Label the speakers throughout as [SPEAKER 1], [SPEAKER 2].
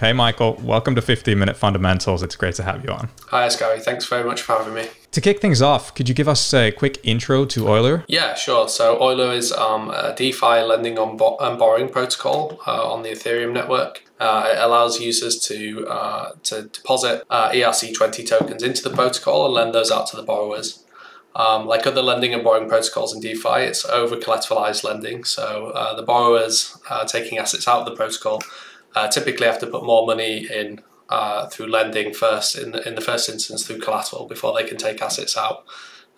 [SPEAKER 1] Hey, Michael. Welcome to 15-Minute Fundamentals. It's great to have you on.
[SPEAKER 2] Hi, Gary. Thanks very much for having me.
[SPEAKER 1] To kick things off, could you give us a quick intro to Euler?
[SPEAKER 2] Yeah, sure. So Euler is a DeFi lending and borrowing protocol on the Ethereum network. It allows users to deposit ERC20 tokens into the protocol and lend those out to the borrowers. Like other lending and borrowing protocols in DeFi, it's over-collateralized lending. So the borrowers taking assets out of the protocol typically have to put more money in through lending first, in the first instance through collateral, before they can take assets out.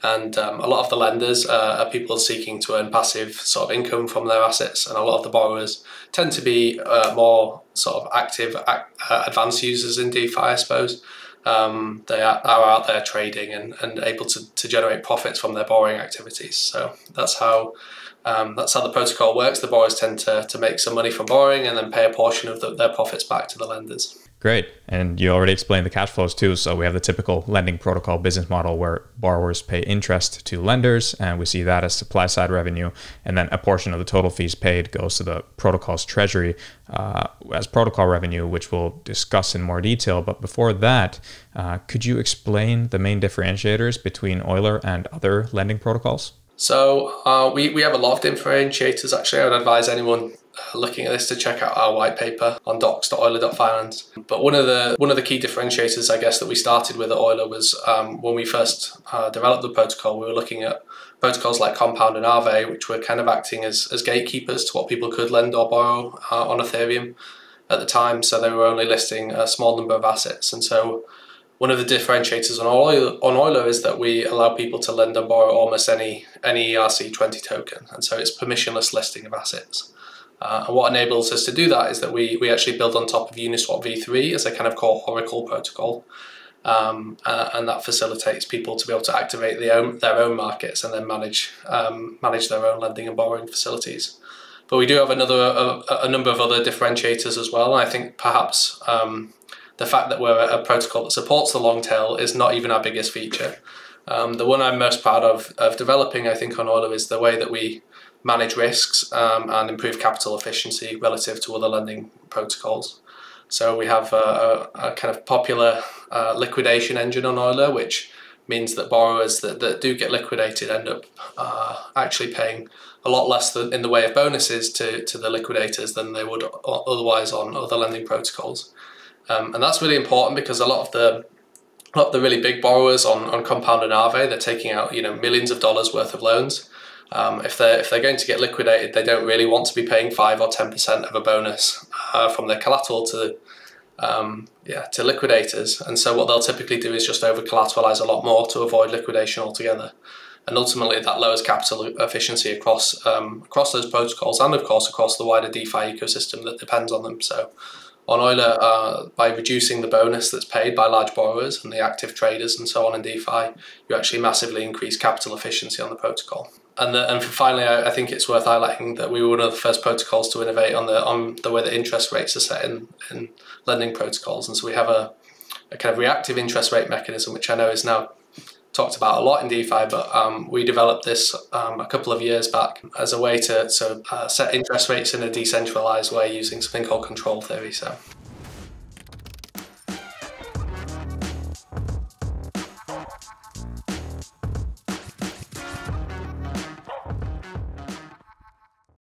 [SPEAKER 2] And a lot of the lenders are people seeking to earn passive sort of income from their assets, and a lot of the borrowers tend to be more sort of active, advanced users in DeFi, I suppose. They are out there trading and able to generate profits from their borrowing activities. So that's how the protocol works. The borrowers tend to make some money from borrowing and then pay a portion of their profits back to the lenders.
[SPEAKER 1] Great. And you already explained the cash flows too. So we have the typical lending protocol business model where borrowers pay interest to lenders, and we see that as supply side revenue. And then a portion of the total fees paid goes to the protocol's treasury as protocol revenue, which we'll discuss in more detail. But before that, could you explain the main differentiators between Euler and other lending protocols?
[SPEAKER 2] So we have a lot of differentiators. Actually, I would advise anyone looking at this to check out our white paper on docs.euler.finance. But one of the key differentiators, I guess, that we started with at Euler was when we first developed the protocol, we were looking at protocols like Compound and Aave, which were kind of acting as gatekeepers to what people could lend or borrow on Ethereum at the time. So they were only listing a small number of assets. And so one of the differentiators on Euler is that we allow people to lend and borrow almost any ERC20 token. And so it's permissionless listing of assets. And what enables us to do that is that we actually build on top of Uniswap v3 as a kind of core Oracle protocol. And that facilitates people to be able to activate their own markets and then manage their own lending and borrowing facilities. But we do have a number of other differentiators as well. And I think perhaps the fact that we're a protocol that supports the long tail is not even our biggest feature. The one I'm most proud of developing, I think, on Euler is the way that we manage risks and improve capital efficiency relative to other lending protocols. So we have a kind of popular liquidation engine on Euler, which means that borrowers that do get liquidated end up actually paying a lot less in the way of bonuses to the liquidators than they would otherwise on other lending protocols. And that's really important because a lot of the really big borrowers on Compound and Aave, they're taking out millions of dollars worth of loans. If they're going to get liquidated, they don't really want to be paying 5 or 10% of a bonus from their collateral to liquidators. And so what they'll typically do is just over collateralize a lot more to avoid liquidation altogether. And ultimately that lowers capital efficiency across those protocols and of course across the wider DeFi ecosystem that depends on them. So on Euler, by reducing the bonus that's paid by large borrowers and the active traders and so on in DeFi, you actually massively increase capital efficiency on the protocol. And finally, I think it's worth highlighting that we were one of the first protocols to innovate on the way that interest rates are set in lending protocols. And so we have a kind of reactive interest rate mechanism, which I know is now talked about a lot in DeFi, but we developed this a couple of years back as a way to set interest rates in a decentralized way using something called control theory. So